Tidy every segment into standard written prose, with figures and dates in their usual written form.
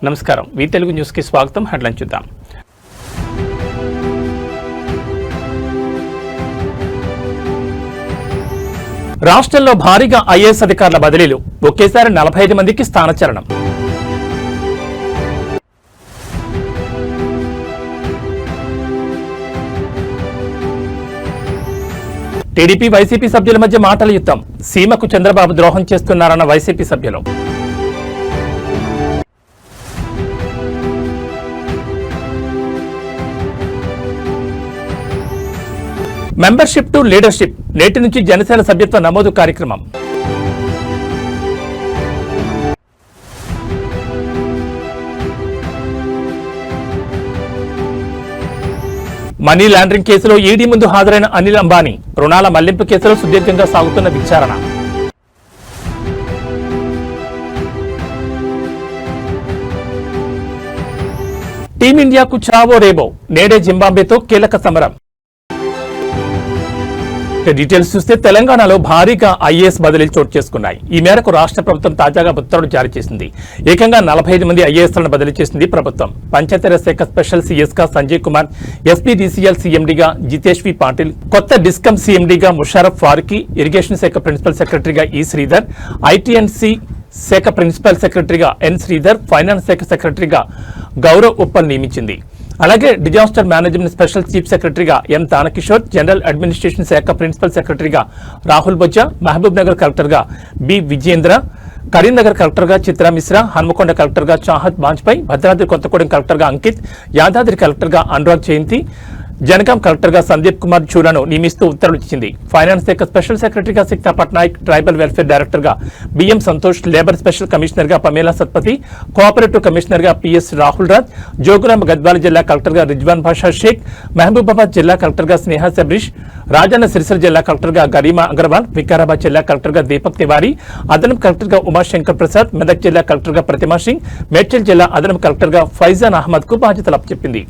నమస్కారం వి తెలుగు న్యూస్ కి స్వాగతం. హెడ్లైన్ చూద్దాం. రాష్ట్రంలో భారీగా ఐఏఎస్ అధికారుల బదిలీలు, ఒకేసారి 45 మందికి స్థానచలనం. టీడీపీ వైసీపీ సభ్యుల మధ్య మాటల యుద్ధం, సీమకు చంద్రబాబు ద్రోహం చేస్తున్నారన్న వైసీపీ సభ్యులు. మెంబర్షిప్ టు లీడర్షిప్, నేటి నుంచి జనసేన సభ్యత్వ నమోదు కార్యక్రమం. మనీ లాండరింగ్ కేసులో ఈడీ ముందు హాజరైన అనిల్ అంబానీ, రుణాల మళ్లింపు కేసులో సుదీర్ఘంగా సాగుతున్న విచారణ. టీమిండియాకు చావో రేబో, నేడే జింబాబ్వేతో కీలక సమరం. డీటెయిల్స్ చూస్తే తెలంగాణలో భారీగా ఐఏఎస్ బదిలీలు చోటు చేసుకున్నాయి. ఈ మేరకు రాష్ట్ర ప్రభుత్వం తాజాగా ఉత్తర్వులు జారీ చేసింది. ఏకంగా 45 మంది ఐఏఎస్లను బదిలీ చేసింది ప్రభుత్వం. పంచాయతీరాజ్ శాఖ స్పెషల్ సీఎస్ గా సంజయ్ కుమార్, ఎస్పీడీసీఎల్ సీఎండీగా జితేష్ వి పాటిల్, కొత్త డిస్కమ్ సీఎండీగా ముషారఫ్ ఫారూఖీ, ఇరిగేషన్ శాఖ ప్రిన్సిపల్ సెక్రటరీగా ఈ శ్రీధర్, ఐటీఎన్సీ శాఖ ప్రిన్సిపల్ సెక్రటరీగా ఎన్ శ్రీధర్, ఫైనాన్స్ శాఖ సెక్రటరీగా గౌరవ్ ఉప్పల్ నియమించింది. అలాగే డిజాస్టర్ మేనేజ్మెంట్ స్పెషల్ చీఫ్ సెక్రటరీగా ఎం తానకిషోర్, జనరల్ అడ్మినిస్ట్రేషన్ శాఖ ప్రిన్సిపల్ సెక్రటరీగా రాహుల్ బొజ్జా, మహబూబ్ నగర్ కలెక్టర్గా బి విజయేంద్ర, కరీంనగర్ కలెక్టర్గా చిత్రా మిశ్రా, హన్మకొండ కలెక్టర్గా చాహత్ బాజ్పాయ్, భద్రాద్రి కొత్తగూడెం కలెక్టర్గా అంకిత్, యాదాద్రి కలెక్టర్గా అనురాగ్ జయంతి, జనగాం కలెక్టర్గా సందీప్ కుమార్ చూడాను నియమిస్తూ ఉత్తర్వులు ఇచ్చింది. ఫైనాన్స్ శాఖ స్పెషల్ సెక్రటరీగా సిక్తా పట్నాయక్, ట్రైబల్ వెల్ఫేర్ డైరెక్టర్గా బిఎం సంతోష్, లేబర్ స్పెషల్ కమిషనర్గా పమేలా సత్పతి, కోఆపరేటివ్ కమిషనర్గా పిఎస్ రాహుల్ రాజ్, జోగులాంబ గద్వాల జిల్లా కలెక్టర్గా రిజ్వాన్ బాషా షేక్, మహబూబాబాద్ జిల్లా కలెక్టర్గా స్నేహ శబరీష్, రాజన్న సిరిసిల్ల జిల్లా కలెక్టర్గా గరీమా అగర్వాల్, వికారాబాద్ జిల్లా కలెక్టర్గా దీపక్ తివారీ, అదనపు కలెక్టర్గా ఉమాశంకర్ ప్రసాద్, మెదక్ జిల్లా కలెక్టర్గా ప్రతిమా సింగ్, మేడ్చల్ జిల్లా అదనపు కలెక్టర్గా ఫైజాన్ అహ్మద్ కు బాధ్యతలు అప్పచెప్పింది.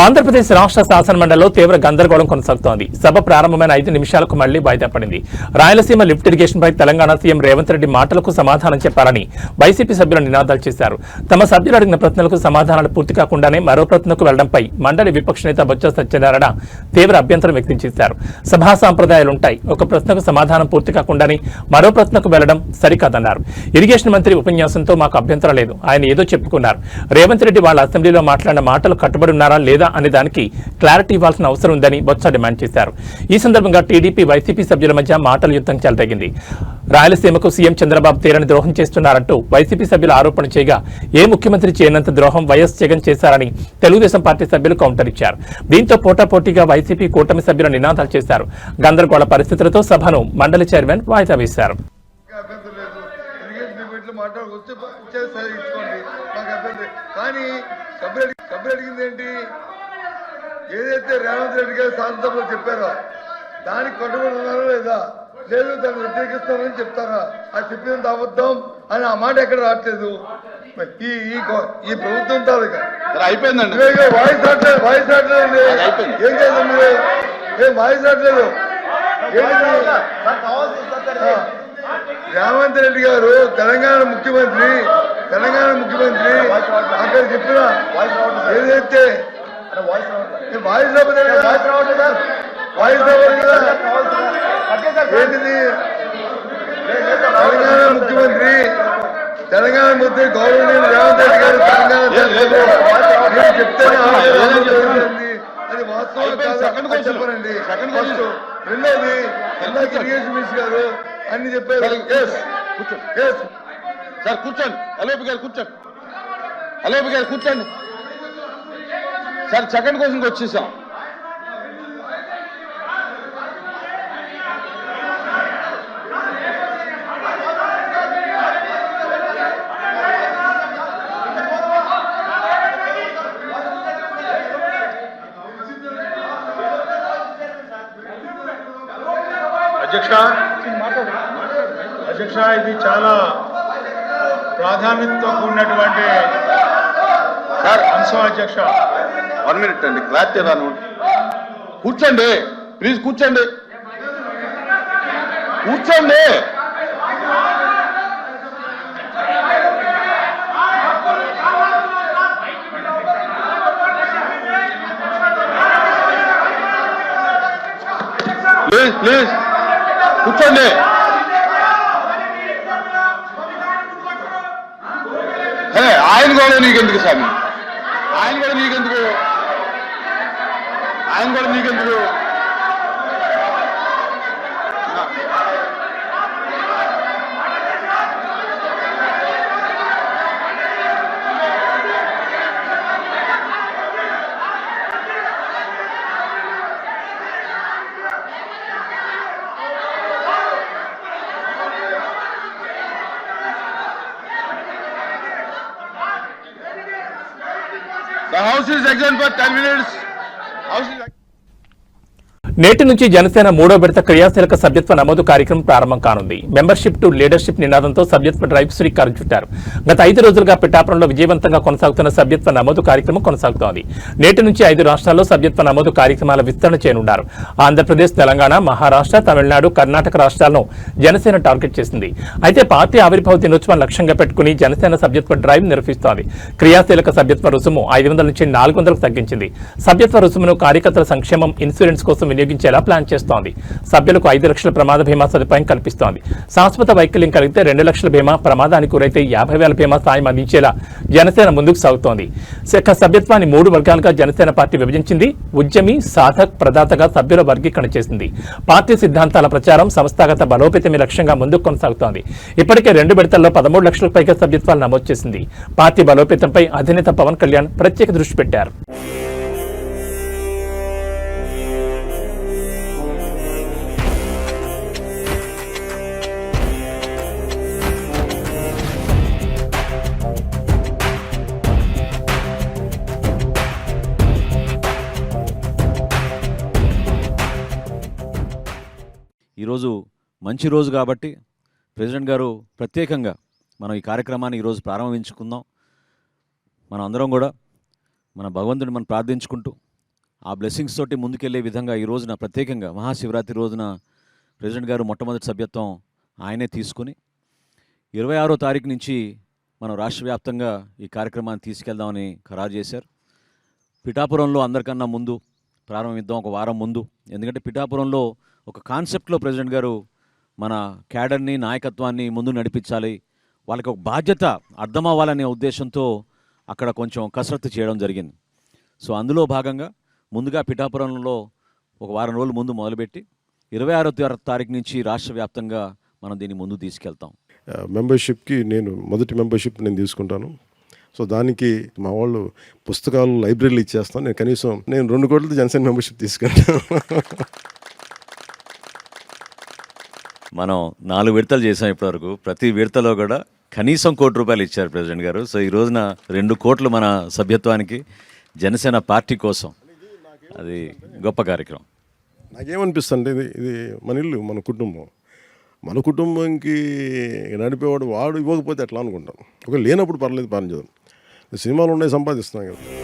ఆంధ్రప్రదేశ్ రాష్ట్ర శాసనమండలిలో తీవ్ర గందరగోళం కొనసాగుతోంది. సభ ప్రారంభమైన 5 నిమిషాలకు మళ్లీ వాయిదా పడింది. రాయలసీమ లిఫ్ట్ ఇరిగేషన్పై తెలంగాణ సీఎం రేవంత్ రెడ్డి మాటలకు సమాధానం చెప్పారని వైసీపీ సభ్యులు నినాదాలు చేశారు. తమ సభ్యులు అడిగిన ప్రశ్నలకు సమాధానాలు పూర్తి కాకుండానే మరో ప్రశ్నకు వెళ్లడంపై మండలి విపక్ష నేత బొత్స సత్యనారాయణ తీవ్ర అభ్యంతరం వ్యక్తం చేశారు. సభా సాంప్రదాయాలుంటాయి, ఒక ప్రశ్నకు సమాధానం పూర్తి కాకుండానే మరో ప్రశ్నకు వెళ్లడం సరికాదన్నారు. ఇరిగేషన్ మంత్రి ఉపన్యాసంతో మాకు అభ్యంతరం లేదు, ఆయన ఏదో చెప్పుకున్నారు. రేవంత్ రెడ్డి వాళ్ళ అసెంబ్లీలో మాట్లాడిన మాటలు కట్టుబడి ఉన్నారా లేదా అనే దానికి క్లారిటీ ఇవ్వాల్సిన అవసరం ఉందని బొత్స డిమాండ్ చేశారు. ఈ సందర్భంగా టీడీపీ వైసీపీ సభ్యుల మధ్య మాటల యుద్ధం చెలరేగింది. రాయలసీమకు సీఎం చంద్రబాబు తీరని ద్రోహం చేస్తున్నారంటూ వైసీపీ సభ్యులు ఆరోపణ చేయగా, ఏ ముఖ్యమంత్రి చేయనంత ద్రోహం వైఎస్ జగన్ చేశారని తెలుగుదేశం పార్టీ సభ్యులు కౌంటర్ ఇచ్చారు. దీంతో పోటాపోటీగా వైసీపీ కూటమి సభ్యులు నినాదాలు చేశారు. గందరగోళ పరిస్థితులతో సభను మండలి చైర్మన్ వాయిదా వేశారు. ఏదైతే రేవంత్ రెడ్డి గారు శాసనసభలో చెప్పారో దానికి కట్టుబడి ఉన్నారో లేదా, లేదు దాన్ని వ్యతిరేకిస్తారని చెప్తారా? అది చెప్పినంత అబద్ధం అని ఆ మాట ఎక్కడ రావట్లేదు. ఈ ప్రభుత్వం తాలూకా అయిపోయిందండి. వాయిస్ రావట్లేదు, వాయిస్ రావట్లేదండి. ఏం చేద్దాం మీరు? ఏం వాయిస్ రావట్లేదు. రేవంత్ రెడ్డి గారు తెలంగాణ ముఖ్యమంత్రి అక్కడ చెప్పిన ఏదైతే వాయిస్ ఏంటిది, తెలంగాణ ముఖ్యమంత్రి గౌరవనీయులు రేవంత్ రెడ్డి గారు తెలంగాణ చెప్తేనే అది వాస్తవం చెప్పనండి. రెండోది ఇరిగేషన్ మినిస్టర్ గారు అన్ని చెప్పారు. సార్ కూర్చోండి, అలోపి గారు కూర్చోండి, అలోపి గారు కూర్చోండి సార్. సెకండ్ క్వశ్చన్కి వచ్చేసాం. అధ్యక్ష, ఇది చాలా ప్రాధాన్యతతో కూడినటువంటి అంశం అధ్యక్ష. 1 minute అండి, క్లారిటీ రాను. కూర్చోండి ప్లీజ్, కూర్చోండి కూర్చోండి. ప్లీజ్ ప్లీజ్ కూర్చోండి. ఆయన కూడా నీకెందుకు స్వామి, ఆయన కూడా నీకెందుకు, ఆయన కూడా నీకెందుకు. The house is adjourned for 10 minutes. House is నేటి నుంచి జనసేన 3వ విడత క్రియాశీలక సభ్యత్వ నమోదు కార్యక్రమం ప్రారంభం కానుంది. మెంబర్షిప్ టు లీడర్షిప్ నినాదంతో సభ్యత్వ డ్రైవ్ శ్రీకారం చుట్టారు. గత 5 రోజులుగా పిఠాపురంలో విజయవంతంగా కొనసాగుతున్న సభ్యత్వ నమోదు కార్యక్రమం కొనసాగుతోంది. నేటి నుంచి 5 రాష్ట్రాల్లో సభ్యత్వ నమోదు కార్యక్రమాల విస్తరణ చేయనున్నారు. ఆంధ్రప్రదేశ్, తెలంగాణ, మహారాష్ట్ర, తమిళనాడు, కర్ణాటక రాష్ట్రాలను జనసేన టార్గెట్ చేసింది. అయితే పార్టీ ఆవిర్భావ దినోత్సవం లక్ష్యంగా పెట్టుకుని జనసేన సభ్యత్వ డ్రైవ్ నిర్వహిస్తోంది. క్రియాశీలక సభ్యత్వ రుసుము 500 నుంచి 400కు తగ్గించింది. సభ్యత్వ రుసుమును కార్యకర్తల సంక్షేమం, ఇన్సూరెన్స్ కోసం వినియోగించేలా ప్లాన్ చేస్తోంది. సభ్యులకు 5 లక్షల ప్రమాద బీమా సదుపాయం కల్పిస్తోంది. శాశ్వత వైకల్యం కలిగితే 2 లక్షల బీమా, ప్రమాదానికి గురైతే 50,000 బీమా సాయం అందించేలా జనసేన ముందుకు సాగుతోంది. సభ్యత్వాన్ని 3 వర్గాలుగా జనసేన పార్టీ విభజించింది. ఉద్యమి, సాధక్, ప్రదాతగా సభ్యుల వర్గీకరణ చేసింది. పార్టీ సిద్ధాంతాల ప్రచారం, సంస్థాగత బలోపేతమే లక్ష్యంగా ముందుకు కొనసాగుతోంది. ఇప్పటికే 2 విడతల్లో 13 లక్షలకు పైగా సభ్యత్వాలు నమోదు చేసింది. పార్టీ బలోపేతంపై అధినేత పవన్ కళ్యాణ్ ప్రత్యేక దృష్టి పెట్టారు. ఈరోజు మంచి రోజు కాబట్టి ప్రెసిడెంట్ గారు ప్రత్యేకంగా మనం ఈ కార్యక్రమాన్ని ఈరోజు ప్రారంభించుకుందాం. మనం అందరం కూడా మన భగవంతుడిని మనం ప్రార్థించుకుంటూ ఆ బ్లెస్సింగ్స్ తోటి ముందుకెళ్లే విధంగా ఈ రోజున ప్రత్యేకంగా మహాశివరాత్రి రోజున ప్రెసిడెంట్ గారు మొట్టమొదటి సభ్యత్వం ఆయనే తీసుకుని 26వ తారీఖు నుంచి మనం రాష్ట్ర వ్యాప్తంగా ఈ కార్యక్రమాన్ని తీసుకెళ్దామని ఖరారు చేశారు. పిఠాపురంలో అందరికన్నా ముందు ప్రారంభిద్దాం, ఒక వారం ముందు. ఎందుకంటే పిఠాపురంలో ఒక కాన్సెప్ట్లో ప్రెసిడెంట్ గారు మన క్యాడర్ని, నాయకత్వాన్ని ముందు నడిపించాలి, వాళ్ళకి ఒక బాధ్యత అర్థం అవ్వాలనే ఉద్దేశంతో అక్కడ కొంచెం కసరత్తు చేయడం జరిగింది. సో అందులో భాగంగా ముందుగా పిఠాపురంలో ఒక వారం రోజులు ముందు మొదలుపెట్టి 26వ తారీఖు నుంచి రాష్ట్ర వ్యాప్తంగా మనం దీన్ని ముందు తీసుకెళ్తాం. మెంబర్షిప్కి మొదటి మెంబర్షిప్ నేను తీసుకుంటాను. సో దానికి మా వాళ్ళు పుస్తకాలు, లైబ్రరీలు ఇచ్చేస్తాను. నేను 2 కోట్లతో జనసేన మెంబర్షిప్ తీసుకుంటాను. మనం 4 విడతలు చేసాం ఇప్పటివరకు. ప్రతి విడతలో కూడా కనీసం ₹1 కోటి ఇచ్చారు ప్రెసిడెంట్ గారు. సో ఈ రోజున 2 కోట్లు మన సభ్యత్వానికి జనసేన పార్టీ కోసం, అది గొప్ప కార్యక్రమం. నాకేమనిపిస్తుంది, ఇది మన ఇల్లు, మన కుటుంబం. మన కుటుంబంకి నడిపేవాడు వాడు ఇవ్వకపోతే ఎట్లా అనుకుంటాం. ఒక లేనప్పుడు పర్లేదు, పనిచేద్దాం. సినిమాలు ఉన్నాయి, సంపాదిస్తున్నాం కదా.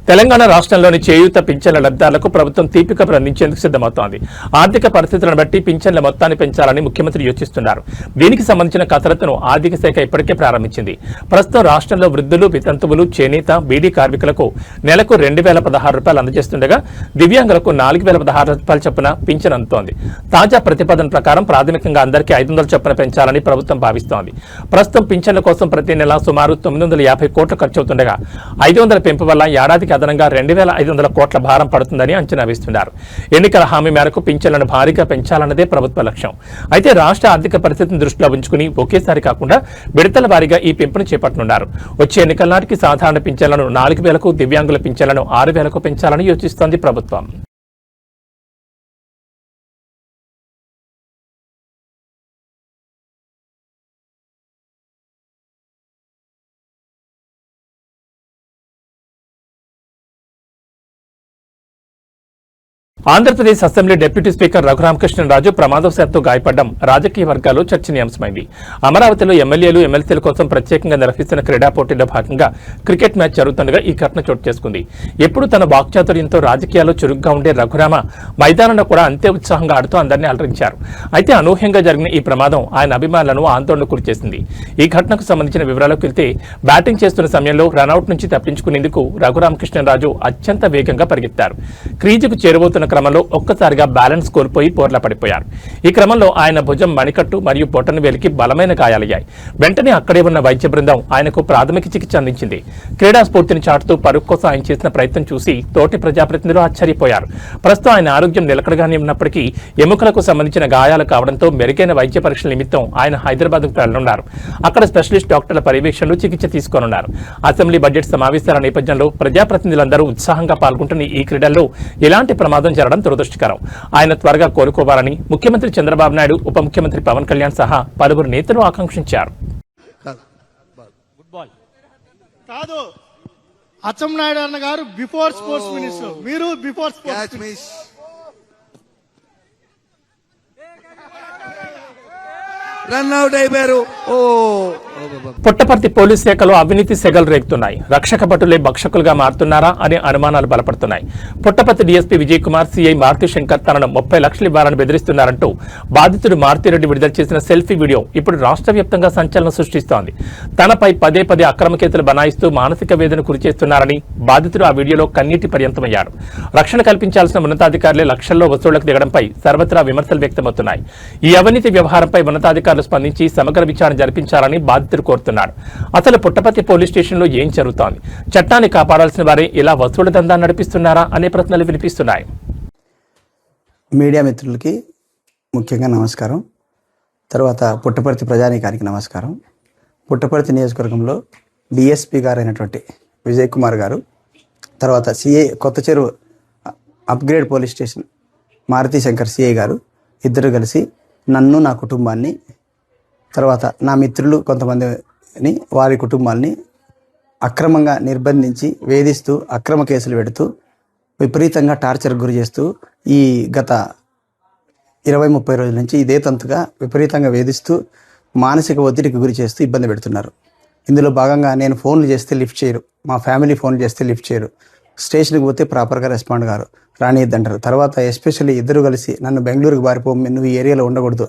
తెలంగాణ రాష్ట్రంలోని చేయూత పింఛన్ల లబ్ధిదారులకు ప్రభుత్వం తీపి కబురు అందించేందుకు సిద్ధమవుతోంది. ఆర్థిక పరిస్థితులను బట్టి పింఛన్ల మొత్తాన్ని పెంచాలని ముఖ్యమంత్రి యోచిస్తున్నారు. దీనికి సంబంధించిన కసరత్తును ఆర్థిక శాఖ ఇప్పటికే ప్రారంభించింది. ప్రస్తుతం రాష్ట్రంలో వృద్ధులు, వితంతువులు, చేనేత, బీడీ కార్మికులకు నెలకు 2,016 రూపాయలు అందజేస్తుండగా దివ్యాంగులకు 4,016 రూపాయల చొప్పున పింఛన్ అందుతోంది. తాజా ప్రతిపాదన ప్రకారం ప్రాథమికంగా అందరికీ 500 చొప్పున పెంచాలని ప్రభుత్వం భావిస్తోంది. ప్రస్తుతం పింఛన్ల కోసం ప్రతి నెల సుమారు 950 కోట్లు ఖర్చవుతుండగా 500 పెంపు వల్ల ఏడాదికి అదనంగా 2,500 కోట్ల భారం పడుతుందని అంచనా వేస్తున్నారు. ఎన్నికల హామీ మేరకు పింఛన్లను భారీగా పెంచాలన్నదే ప్రభుత్వ లక్ష్యం. అయితే రాష్ట్ర ఆర్థిక పరిస్థితిని దృష్టిలో ఉంచుకుని ఒకేసారి కాకుండా విడతల వారీగా ఈ పెంపును చేపట్టనున్నారు. వచ్చే ఎన్నికల నాటికి సాధారణ పింఛన్లను 4,000కు, దివ్యాంగుల పింఛన్లను 6,000కు పెంచాలని యోచిస్తోంది ప్రభుత్వం. Andhra Pradesh assembly deputy speaker Raghurama Krishna Raju ప్రమాదవశాత్తు గాయపడడం రాజకీయ వర్గాల్లో చర్చనీయాంశమైంది. అమరావతిలో ఎమ్మెల్యేలు, ఎమ్మెల్సీల కోసం ప్రత్యేకంగా నిర్వహిస్తున్న క్రీడా పోటీలో భాగంగా క్రికెట్ మ్యాచ్ జరుగుతుండగా ఈ ఘటన చోటు చేసుకుంది. ఎప్పుడు తన వాక్చాతుర్యంతో రాజకీయాల్లో చురుగ్గా ఉండే రఘురామ మైదానంలో కూడా అంతే ఉత్సాహంగా ఆడుతూ అందరినీ అలరించారు. అయితే అనూహ్యంగా జరిగిన ఈ ప్రమాదం ఆయన అభిమానులను ఆందోళన గురిచేసింది. ఈ ఘటనకు సంబంధించిన వివరాలకు వెళ్తే బ్యాటింగ్ చేస్తున్న సమయంలో రనౌట్ నుంచి తప్పించుకునేందుకు రఘురామకృష్ణరాజు అత్యంత వేగంగా పరిగెత్తారు. క్రీజుకు చేరువవుతున్న క్రమంలో ఒక్కసారిగా బ్యాలెన్స్ కోల్పోయి బోర్లా పడిపోయారు. ఈ క్రమంలో ఆయన భుజం, మణికట్టు మరియు బొటన వేలికి బలమైన గాయాలయ్యాయి. వెంటనే అక్కడే ఉన్న వైద్య బృందం ఆయనకు ప్రాథమిక చికిత్స అందించింది. క్రీడా స్ఫూర్తిని చాటుతూ పరుగు కోసం ఆయన చేసిన ప్రయత్నం చూసి తోటి ప్రజాప్రతినిధులు ఆశ్చర్యపోయారు. ప్రస్తుతం ఆయన ఆరోగ్యం నిలకడగానే ఉన్నప్పటికీ ఎముకలకు సంబంధించిన గాయాలు కావడంతో మెరుగైన వైద్య పరీక్షల నిమిత్తం ఆయన హైదరాబాద్కు వెళ్లనున్నారు. అక్కడ స్పెషలిస్ట్ డాక్టర్ల పర్యవేక్షణలో చికిత్స తీసుకోనున్నారు. అసెంబ్లీ బడ్జెట్ సమావేశాల నేపథ్యంలో ప్రజాప్రతినిధులందరూ ఉత్సాహంగా పాల్గొంటున్న ఈ క్రీడల్లో ఎలాంటి ప్రమాదం జరగడం దురదృష్టకరం. ఆయన త్వరగా కోలుకోవాలని ముఖ్యమంత్రి చంద్రబాబు నాయుడు, ఉప ముఖ్యమంత్రి పవన్ కళ్యాణ్ సహా పలువురు నేతలు ఆకాంక్షించారు. కాదు, అచ్చెన్నాయుడు అన్న గారు బిఫోర్ స్పోర్ట్స్ మినిస్టర్, మీరు before sports minister. Run out అయిపోయారు. పుట్టపర్తి పోలీస్ శాఖలో అవినీతి సెగలు రేగుతున్నాయి. రక్షక భటులే భక్షకులుగా మారుతున్నారా అనే అనుమానాలు బలపడుతున్నాయి. పుట్టపర్తి డీఎస్పీ విజయ్ కుమార్, సీఐ మారుతి శంకర్ తనను 30 లక్షలు ఇవ్వాలని బెదిరిస్తున్నారంటూ బాధితుడు మారుతిరెడ్డి విడుదల చేసిన సెల్ఫీ వీడియో ఇప్పుడు రాష్ట్ర వ్యాప్తంగా సంచలనం సృష్టిస్తోంది. తనపై పదే అక్రమ కేసులు బనాయిస్తూ మానసిక వేదన గురిచేస్తున్నారని బాధితుడు ఆ వీడియోలో కన్నీటి పర్యంతమయ్యారు. రక్షణ కల్పించాల్సిన ఉన్నతాధికారులే లక్షల్లో వసూళ్లకు దిగడంపై సర్వత్రా విమర్శలు వ్యక్తమవుతున్నాయి. ఈ అవినీతి వ్యవహారంపై ఉన్నతాధికారులు స్పందించి సమగ్ర విచారణ జరిపించాలని బాధితుడు కోరుతున్నాడు. అసలు పుట్టపర్తి పోలీస్ స్టేషన్లో ఏం జరుగుతోంది? చట్టాన్ని కాపాడాల్సిన వారే ఇలా వసూళ్ల దందా నడిపిస్తున్నారా అనే ప్రశ్నలు వినిపిస్తున్నాయి. మీడియా మిత్రులకి ముఖ్యంగా నమస్కారం. తర్వాత పుట్టపర్తి ప్రజానీకానికి నమస్కారం. పుట్టపర్తి నియోజకవర్గంలో డిఎస్పీ గారు అయినటువంటి విజయ్ కుమార్ గారు, తర్వాత CI Kotha Cheruvu upgrade police station Maruthi Shankar CI గారు ఇద్దరు కలిసి నన్ను, నా కుటుంబాన్ని, తర్వాత నా మిత్రులు కొంతమందిని, వారి కుటుంబాల్ని అక్రమంగా నిర్బంధించి వేధిస్తూ అక్రమ కేసులు పెడుతూ విపరీతంగా టార్చర్ గురి చేస్తూ ఈ గత 20-30 రోజుల నుంచి ఇదే తంతుగా విపరీతంగా వేధిస్తూ మానసిక ఒత్తిడికి గురి చేస్తూ ఇబ్బంది పెడుతున్నారు. ఇందులో భాగంగా నేను ఫోన్లు చేస్తే లిఫ్ట్ చేయరు, మా ఫ్యామిలీ ఫోన్లు చేస్తే లిఫ్ట్ చేయరు, స్టేషన్కి పోతే ప్రాపర్గా రెస్పాండ్ గారు, రానియద్దంటారు. తర్వాత ఎస్పెషల్లీ ఇద్దరు కలిసి నన్ను బెంగళూరుకి పారిపో, నువ్వు ఈ ఏరియాలో ఉండకూడదు,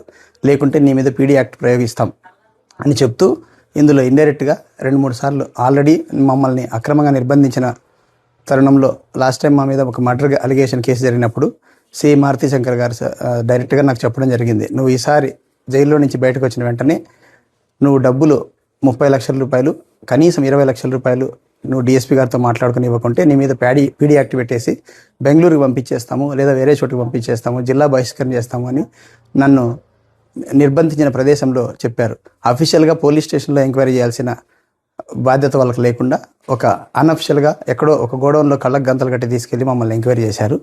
లేకుంటే నీ మీద పీడీ యాక్ట్ ప్రయోగిస్తాం అని చెప్తూ ఇందులో ఇండైరెక్ట్గా 2-3 సార్లు ఆల్రెడీ మమ్మల్ని అక్రమంగా నిర్బంధించిన తరుణంలో లాస్ట్ టైం మా మీద ఒక మర్డర్ అలిగేషన్ కేసు జరిగినప్పుడు సిఐ మారుతి శంకర్ గారు డైరెక్ట్గా నాకు చెప్పడం జరిగింది, నువ్వు ఈసారి జైల్లో నుంచి బయటకు వచ్చిన వెంటనే నువ్వు డబ్బులు 30 లక్షల రూపాయలు, కనీసం 20 లక్షల రూపాయలు నువ్వు డిఎస్పీ గారితో మాట్లాడుకుని ఇవ్వకుంటే నీ మీద పీడీ యాక్ట్ పెట్టేసి బెంగళూరుకి పంపించేస్తాము, లేదా వేరే చోటుకి పంపించేస్తాము, జిల్లా బహిష్కరణ చేస్తాము అని నన్ను నిర్బంధించిన ప్రదేశంలో చెప్పారు. అఫీషియల్గా పోలీస్ స్టేషన్లో ఎంక్వైరీ చేయాల్సిన బాధ్యత వాళ్ళకి లేకుండా ఒక అన్అఫిషియల్గా ఎక్కడో ఒక గోడౌన్లో కళ్ళకు గంతలు కట్టి తీసుకెళ్లి మమ్మల్ని ఎంక్వైరీ చేశారు.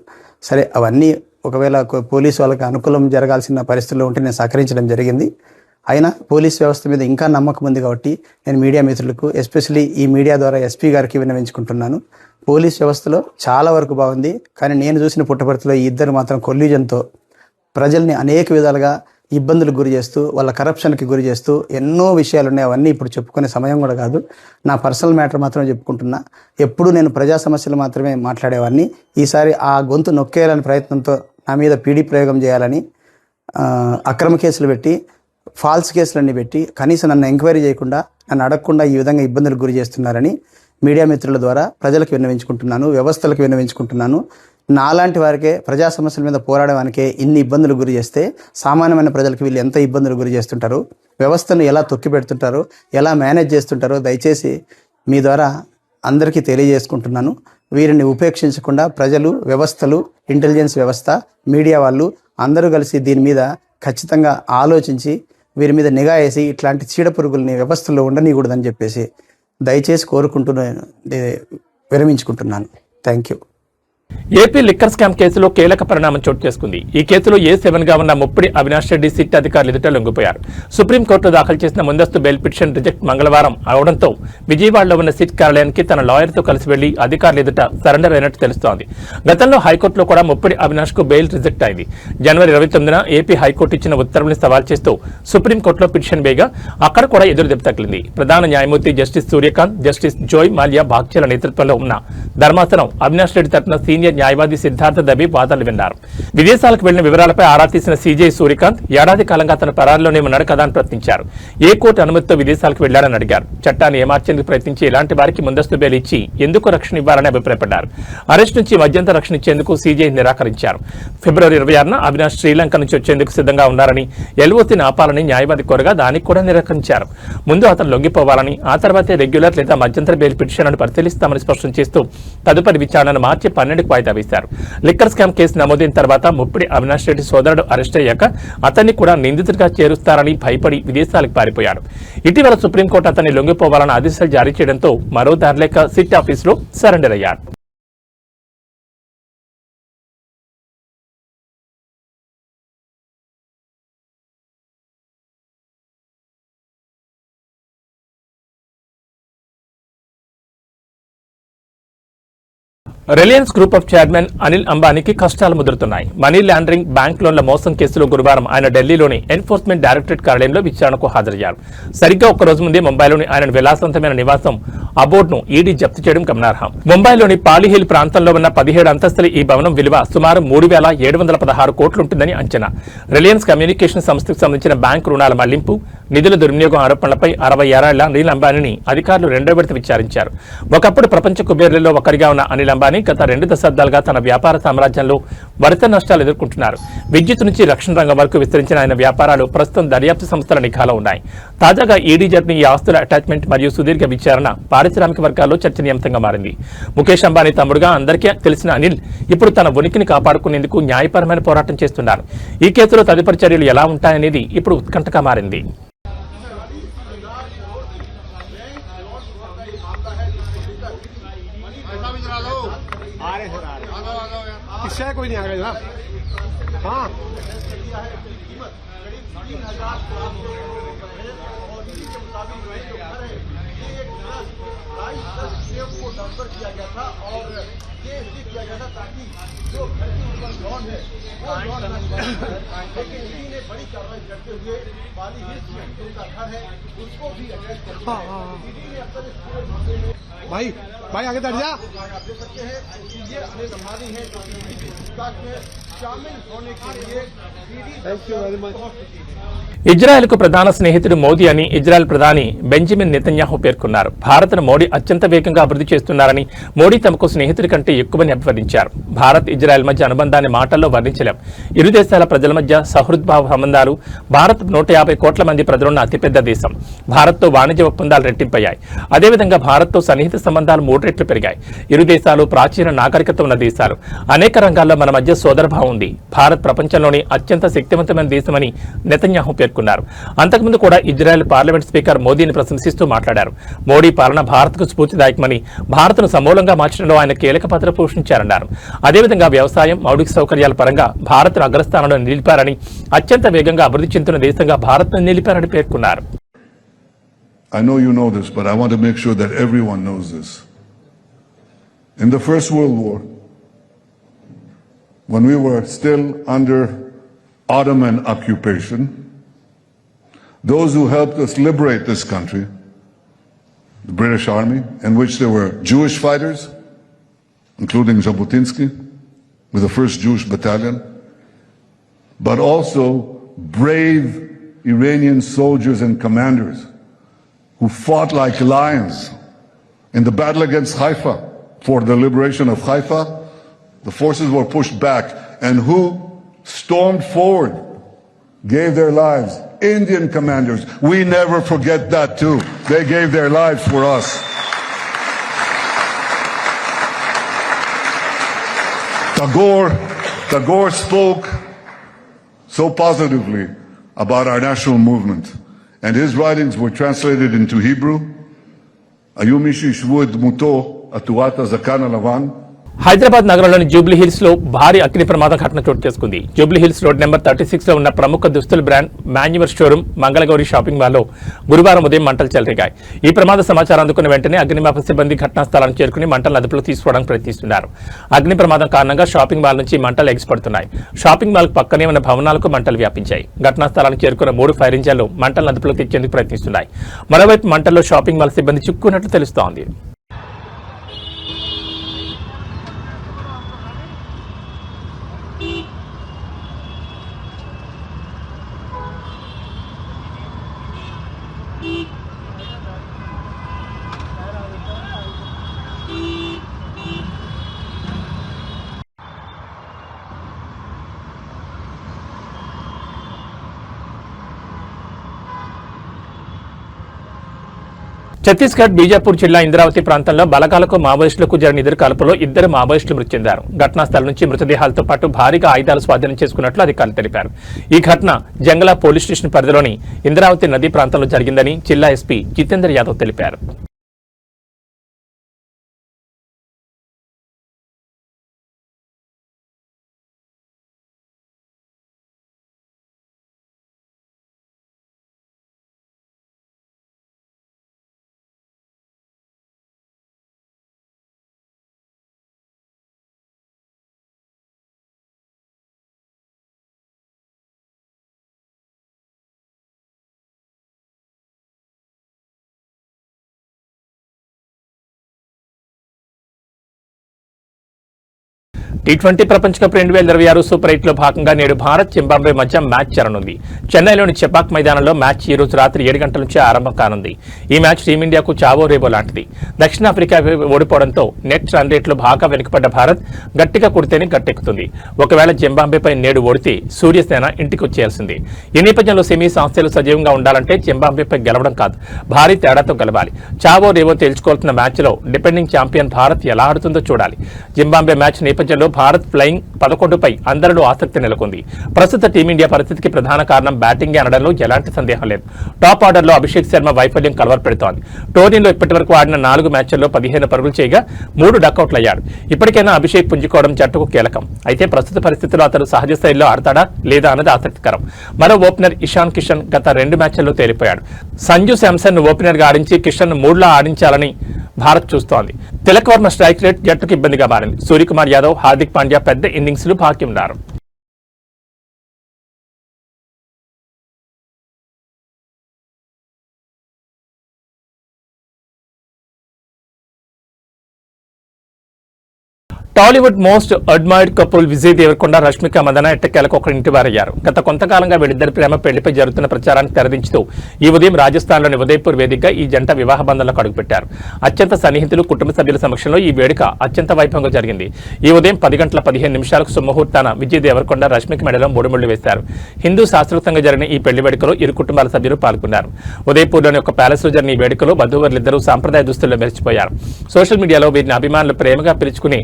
సరే, అవన్నీ ఒకవేళ పోలీసు వాళ్ళకి అనుకూలం జరగాల్సిన పరిస్థితుల్లో ఉంటే నేను సహకరించడం జరిగింది. అయినా పోలీస్ వ్యవస్థ మీద ఇంకా నమ్మకం ఉంది కాబట్టి నేను మీడియా మిత్రులకు, ఎస్పెషలీ ఈ మీడియా ద్వారా ఎస్పీ గారికి విన్నవించుకుంటున్నాను. పోలీస్ వ్యవస్థలో చాలా వరకు బాగుంది, కానీ నేను చూసిన పుట్టపర్తిలో ఈ ఇద్దరు మాత్రం కొల్యూజన్తో ప్రజల్ని అనేక విధాలుగా ఇబ్బందులకు గురి చేస్తూ వాళ్ళ కరప్షన్కి గురి చేస్తూ ఎన్నో విషయాలు ఉన్నాయి. అవన్నీ ఇప్పుడు చెప్పుకునే సమయం కూడా కాదు. నా పర్సనల్ మ్యాటర్ మాత్రమే చెప్పుకుంటున్నా. ఎప్పుడు నేను ప్రజా సమస్యలు మాత్రమే మాట్లాడేవాడిని. ఈసారి ఆ గొంతు నొక్కేయాలని ప్రయత్నంతో నా మీద పీడీ ప్రయోగం చేయాలని అక్రమ కేసులు పెట్టి, ఫాల్స్ కేసులన్నీ పెట్టి, కనీసం నన్ను ఎంక్వైరీ చేయకుండా, నన్ను అడగకుండా ఈ విధంగా ఇబ్బందులకు గురి చేస్తున్నారని మీడియా మిత్రుల ద్వారా ప్రజలకు విన్నవించుకుంటున్నాను, వ్యవస్థలకు విన్నవించుకుంటున్నాను. నాలాంటి వారికే, ప్రజా సమస్యల మీద పోరాడడానికే ఇన్ని ఇబ్బందులు గురి చేస్తే సామాన్యమైన ప్రజలకు వీళ్ళు ఎంత ఇబ్బందులు గురి చేస్తుంటారు, వ్యవస్థను ఎలా తొక్కి పెడుతుంటారో, ఎలా మేనేజ్ చేస్తుంటారో దయచేసి మీ ద్వారా అందరికీ తెలియజేసుకుంటున్నాను. వీరిని ఉపేక్షించకుండా ప్రజలు, వ్యవస్థలు, ఇంటెలిజెన్స్ వ్యవస్థ, మీడియా వాళ్ళు అందరూ కలిసి దీని మీద ఖచ్చితంగా ఆలోచించి వీరి మీద నిఘా వేసి ఇట్లాంటి చీడపురుగుల్ని వ్యవస్థలో ఉండనీయకూడదని చెప్పేసి దయచేసి విరమించుకుంటున్నాను. Thank you. AP liquor scam కేసులో కీలక పరిణామం చోటు చేసుకుంది. ఈ కేసులో A7 గా ఉన్న ముప్పిడి అవినాష్ రెడ్డి సిట్ అధికారులు ఎదుట లొంగిపోయారు. సుప్రీంకోర్టులో దాఖలు చేసిన ముందస్తు బెయిల్ పిటిషన్ రిజెక్ట్ మంగళవారం అవడంతో విజయవాడలో ఉన్న సిట్ కార్యాలయానికి తన లాయర్తో కలిసి వెళ్లి అధికారులు ఎదుట సరెండర్ అయినట్టు తెలుస్తోంది. గతంలో హైకోర్టులో కూడా ముప్పిడి అవినాష్ కు బెయిల్ రిజెక్ట్ అయింది. జనవరి 29న ఏపీ హైకోర్టు ఇచ్చిన ఉత్తర్వుల్ని సవాల్ చేస్తూ సుప్రీంకోర్టులో పిటిషన్ వేయగా అక్కడ కూడా ఎదురు దెబ్బ తగిలింది. ప్రధాన న్యాయమూర్తి జస్టిస్ సూర్యకాంత్, జస్టిస్ జోయ్ మాల్యా బాగ్చేల నేతృత్వంలో ఉన్న ధర్మాసనం అవినాష్ రెడ్డి తరఫున సీనియర్ న్యాయవాది సిద్ధార్థ దబీ వాదనలు విన్నారు. విదేశాలకు వెళ్లిన వివరాలపై ఆరా తీసిన సీజే సూర్యకాంత్ ఏడాది కాలంగా తన పరారులోనే ఉన్నాడు కదా అని ప్రశ్నించారు. ఏ కోర్టు అనుమతితో విదేశాలకు వెళ్లారని అడిగారు. చట్టాన్ని ఏమార్చేందుకు ప్రయత్నించి ఇలాంటి వారికి ముందస్తు బెయిల్ ఇచ్చి ఎందుకు రక్షణ ఇవ్వాలని అభిప్రాయపడ్డారు. అరెస్ట్ నుంచి మధ్యంతర రక్షణ ఇచ్చేందుకు సీజే నిరాకరించారు. ఫిబ్రవరి 26న అవినాష్ శ్రీలంక నుంచి వచ్చేందుకు సిద్ధంగా ఉన్నారని, ఎల్ఓసీని ఆపాలని న్యాయవాది కోరగా దానికి కూడా నిరాకరించారు. ముందు అతను లొంగిపోవాలని, ఆ తర్వాతే రెగ్యులర్ లేదా మధ్యంతర బెయిల్ పిటిషన్ను పరిశీలిస్తామని స్పష్టం చేస్తూ తదుపరి విచారణను మార్చి 12కు వాయిదా వేశారు. లిక్కర్ స్కామ్ కేసు నమోదైన తర్వాత ముప్పిడి అవినాష్ రెడ్డి సోదరుడు అరెస్ట్ అయ్యాక అతన్ని కూడా నిందితుడిగా చేరుస్తారని భయపడి విదేశాలకు పారిపోయాడు. ఇటీవల సుప్రీంకోర్టు అతన్ని లొంగిపోవాలని ఆదేశాలు జారీ చేయడంతో మరో దారిలేక సిట్ ఆఫీసులో సరెండర్ అయ్యాడు. Reliance group of chairman Anil అంబానీకి కష్టాలు ముదురుతున్నాయి. మనీ లాండరింగ్, బ్యాంక్ లోన్ల మోసం కేసులో గురువారం ఆయన ఢిల్లీలోని ఎన్ఫోర్స్మెంట్ డైరెక్టరేట్ కార్యాలయంలో విచారణకు హాజరయ్యారు. సరిగ్గా ఒక్క రోజు ముందే ముంబైలోని ఆయన విలాసవంతమైన నివాసం అబోర్డ్ను ఈడీ జప్తు చేయడం గమనార్హం. ముంబైలోని పాలీహిల్ ప్రాంతంలో ఉన్న 17 అంతస్తుల ఈ భవనం విలువ సుమారు 3,716 కోట్లుంటుందని అంచనా. రిలయన్స్ కమ్యూనికేషన్ సంస్థకు సంబంధించిన బ్యాంకు రుణాల మళ్లింపు, నిధుల దుర్వినియోగం ఆరోపణలపై 66 ఏళ్ల అనిల్ అంబానీని అధికారులు రెండో విడత విచారించారు. ఒకప్పుడు ప్రపంచ కుబేర్లలో ఒకరిగా ఉన్న అనిల్ అంబానీ గత 2 దశాబ్దాలుగా తన వ్యాపార సామ్రాజ్యంలో వరుస నష్టాలు ఎదుర్కొంటున్నారు. విద్యుత్ నుంచి రక్షణ రంగం వరకు విస్తరించిన ఆయన వ్యాపారాలు ప్రస్తుతం దర్యాప్తు సంస్థల నిఘాలో ఉన్నాయి. తాజాగా ఈడీ జరిపిన ఈ ఆస్తుల అటాచ్మెంట్ మరియు సుదీర్ఘ విచారణ పారిశ్రామిక వర్గాల్లో చర్చనీయాంశంగా మారింది. ముఖేష్ అంబానీ తమ్ముడుగా అందరికీ తెలిసిన అనిల్ ఇప్పుడు తన ఉనికిని కాపాడుకునేందుకు న్యాయపరమైన పోరాటం చేస్తున్నారు. ఈ కేసులో తదుపరి చర్యలు ఎలా ఉంటాయనేది ఇప్పుడు ఉత్కంఠగా మారింది. इससे कोई नहीं आ गया ना। हाँ किया गया था और ये इसलिए किया गया था ताकि जो घर के ऊपर लॉन है वो लॉन लेकिन इसी ने बड़ी कार्रवाई करते हुए वाली हिल्स में उनका घर है उसको भी अटैच कर दिया है। ईडी ने अब तक इस पूरे मामले में भाई आगे बढ़ जा। आप देख सकते हैं ये अनिल अंबानी है जो ईडी की पूछताछ में शामिल होने के लिए ఇజ్రాయెల్కు ప్రధాన స్నేహితుడు మోదీ అని ఇజ్రాయెల్ ప్రధాని బెంజమిన్ నెతన్యాహు పేర్కొన్నారు. భారత్ను మోడీ అత్యంత వేగంగా అభివృద్ధి చేస్తున్నారని, మోడీ తమకు స్నేహితుడి కంటే ఎక్కువని అభివర్ణించారు. భారత్ ఇజ్రాయెల్ మధ్య అనుబంధాన్ని మాటల్లో వర్ణించలేం. ఇరు దేశాల ప్రజల మధ్య సహృద్భావ సంబంధాలు. భారత్ 150 కోట్ల మంది ప్రజలున్న అతిపెద్ద దేశం. భారత్తో వాణిజ్య ఒప్పందాలు రెట్టింపయ్యాయి. అదేవిధంగా భారత్తో సన్నిహిత సంబంధాలు 3 రెట్లు పెరిగాయి. ఇరు దేశాలు ప్రాచీన నాగరికత ఉన్న దేశాలు. అనేక రంగాల్లో మన మధ్య సోదరభావం ఉంది. భారత్ ప్రపంచంలోని అత్యంత శక్తివంతమైన దేశమని నెతన్యాహు పేర్కొన్నారు. అంతకుముందు కూడా ఇజ్రాయెల్ పార్లమెంట్ స్పీకర్ మోదీని ప్రశంసిస్తూ మాట్లాడారు. మోడీ పాలన భారత్కు స్ఫూర్తిదాయకమని, భారత్ను సమూలంగా మార్చడంలో ఆయన కీలక పాత్ర పోషించారన్నారు. అదేవిధంగా వ్యవసాయం, మౌలిక సౌకర్యాల పరంగా భారత్ను అగ్రస్థానంలో నిలిపారని, అత్యంత వేగంగా అభివృద్ధి చెందుతున్న దేశంగా భారత్ను నిలిపారని పేర్కొన్నారు. I know you know this, but I want to make sure that everyone knows this. In the First World War, when we were still under Ottoman occupation, those who helped us liberate this country, the British Army, in which there were Jewish fighters, including Jabotinsky, with the 1st Jewish Battalion, but also brave Iranian soldiers and commanders who fought like lions in the battle against Haifa for the liberation of Haifa. The forces were pushed back, and who stormed forward, gave their lives. Indian commanders, we never forget that too. They gave their lives for us. Tagore spoke so positively about our national movement, and his writings were translated into Hebrew. Ayumi shishvu et dmuto aturat hazakan halavan. Hyderabad నగరంలోని Jubilee hills లో భారీ అగ్ని ప్రమాదం ఘటన చోటు చేసుకుంది. Jubilee hills road number 36 లో ఉన్న ప్రముఖ దుస్తుల brand manoeuvre showroom Mangala Gauri shopping మాల్లో గురువారం ఉదయం మంటలు చెలరేగాయి. ఈ ప్రమాద సమాచారం అందుకున్న వెంటనే అగ్నిమాపక సిబ్బంది ఘటనా స్థలానికి చేరుకుని మంటలను అదుపులోకి తీసుకోవడానికి ప్రయత్నిస్తున్నారు. అగ్ని ప్రమాదం కారణంగా షాపింగ్ మాల్ నుంచి మంటలు ఎగిసిపడుతున్నాయి. షాపింగ్ మాల్ పక్కనే ఉన్న భవనాలకు మంటలు వ్యాపించాయి. ఘటనా స్థలానికి చేరుకున్న 3 ఫైర్ ఇంజన్లు మంటలను అదుపులోకి తెచ్చేందుకు ప్రయత్నిస్తున్నాయి. మరోవైపు మంటల్లో షాపింగ్ మాల్ సిబ్బంది చిక్కుకున్నట్లు తెలుస్తోంది. ఛత్తీస్గఢ్ బీజాపూర్ జిల్లా ఇంద్రావతి ప్రాంతంలో బలగాలకు మావోయిస్టులకు జరిగిన ఎదురుకాల్పులో 2 మావోయిస్టులు మృతి చెందారు. ఘటనా స్థలం నుంచి మృతదేహాలతో పాటు భారీగా ఆయుధాలు స్వాధీనం చేసుకున్నట్లు అధికారులు తెలిపారు. ఈ ఘటన జంగలా పోలీస్ స్టేషన్ పరిధిలోని ఇంద్రావతి నదీ ప్రాంతంలో జరిగిందని జిల్లా ఎస్పీ జితేందర్ యాదవ్ తెలిపారు. T20 ప్రపంచ కప్ 2026 సూపర్ 8 లో భాగంగా నేడు భారత్ జింబాబ్వే మధ్య మ్యాచ్ జరగనుంది. చెన్నైలోని చెపాక్ మైదానంలో మ్యాచ్ ఈ రోజు రాత్రి 7 గంటల నుంచి ఆరంభం కానుంది. ఈ మ్యాచ్ టీమిండియాకు చావో రేవో లాంటిది. దక్షిణాఫ్రికా ఓడిపోవడంతో నెట్ రన్ రేట్లో బాగా వెనుకబడ్డ భారత్ గట్టిగా కొడితేనే గట్టెక్కుతుంది. ఒకవేళ జింబాబ్వేపై నేడు ఓడితే సూర్యసేన ఇంటికి వచ్చేయాల్సింది. ఈ నేపథ్యంలో సెమీ సంస్థలు సజీవంగా ఉండాలంటే జింబాబ్వేపై గెలవడం కాదు, భారీ తేడాతో గెలవాలి. చావో రేవో తేల్చుకోవాల్సిన మ్యాచ్లో డిపెండింగ్ ఛాంపియన్ భారత్ ఎలా ఆడుతుందో చూడాలి. జింబాబ్వే మ్యాచ్ నేపథ్యంలో భారత్ ఫ్లయింగ్ 11పై అందరిలో ఆసక్తి నెలకొంది. ప్రస్తుత టీమిండియా పరిస్థితికి ప్రధాన కారణం బ్యాటింగ్ అనడంలో ఎలాంటి సందేహం లేదు. టాప్ ఆర్డర్లో అభిషేక్ శర్మ వైఫల్యం కలవరపెడుతోంది. టోర్నీలో ఇప్పటివరకు ఆడిన 4 మ్యాచ్ల్లో 15 పరుగులు చేయగా 3 డకౌట్లు అయ్యాడు. ఇప్పటికైనా అభిషేక్ పుంజుకోవడం జట్టుకు కీలకం. అయితే ప్రస్తుత పరిస్థితుల్లో అతను సహజ స్థాయిలో ఆడతాడా లేదా అన్నది ఆసక్తికరం. మరో ఓపెనర్ ఇషాన్ కిషన్ గత 2 మ్యాచ్ల్లో తేలిపోయాడు. సంజు శాంసన్ ఓపెనర్ గా ఆడించి కిషన్ 3లా ఆడించాలని భారత్ చూస్తోంది. తిలక్ వర్మ స్ట్రైక్ రేట్ జట్టుకు ఇబ్బందిగా మారింది. సూర్యకుమార్ యాదవ్, హార్దిక్ పాండ్యా పెద్ద ఇన్నింగ్స్లు బాకీ ఉన్నారు. Tollywood most admired couple Vijay Deverakonda, Rashmika Mandanna ఎట్టకేలకు ఒకరి ఇంటి వారయ్యారు. గత కొంతకాలంగా వీళ్ళిద్దరి ప్రేమ పెళ్లిపై జరుగుతున్న ప్రచారానికి తెరదించుతూ ఈ ఉదయం రాజస్థాన్లోని ఉదయ్పూర్ వేదికగా ఈ జంట వివాహ బంధంలోకి అడుగుపెట్టారు. అత్యంత సన్నిహితులు, కుటుంబ సభ్యుల సమక్షంలో ఈ వేడుక అత్యంత వైభవంగా జరిగింది. ఈ ఉదయం 10 గంటల 15 నిమిషాలకు సుముహూర్తాన విజయ్ దేవరకొండ రష్మిక మెడలో 3 ముళ్లు వేశారు. హిందూ శాస్త్రోక్తంగా జరిగిన ఈ పెళ్లి వేడుకలో ఇరు కుటుంబాల సభ్యులు పాల్గొన్నారు. ఉదయ్పూర్లోని ఒక ప్యాలెస్ లో జరిగిన ఈ వేడుకలో వధూవరులిద్దరూ సాంప్రదాయ దుస్తుల్లో మెరిచిపోయారు. సోషల్ మీడియాలో వీరిని అభిమానులు ప్రేమగా పిలుచుకుని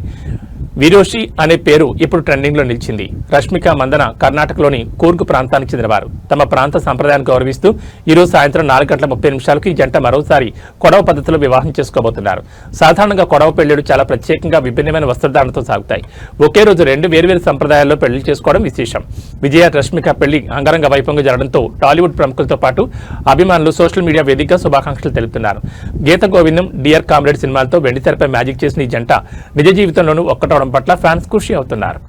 విరోషి అనే పేరు ఇప్పుడు ట్రెండింగ్ లో నిలిచింది. రష్మిక మందన కర్ణాటకలోని కూర్గ్ ప్రాంతానికి చెందినవారు. తమ ప్రాంత సంప్రదాయాన్ని గౌరవిస్తూ ఈ రోజు సాయంత్రం 4 గంటల 30 నిమిషాలకు ఈ జంట మరోసారి కొడవ పద్ధతిలో వివాహం చేసుకోబోతున్నారు. సాధారణంగా కొడవ పెళ్లిళ్లు చాలా ప్రత్యేకంగా విభిన్నమైన వస్త్రధారణతో సాగుతాయి. ఒకే రోజు 2 వేర్వేరు సంప్రదాయాల్లో పెళ్లి చేసుకోవడం విశేషం. విజయ రష్మిక పెళ్లి అంగరంగ వైభవంగా జరగడంతో టాలీవుడ్ ప్రముఖులతో పాటు అభిమానులు సోషల్ మీడియా వేదికగా శుభాకాంక్షలు తెలుపుతున్నారు. గీత గోవిందం, డియర్ కామ్రేడ్ సినిమాలతో వెండితెరపై మ్యాజిక్ చేసిన ఈ జంట నిజ జీవితంలోనూ ఒక్కటవడం పట్ల ఫ్యాన్స్ ఖుషి అవుతున్నారు.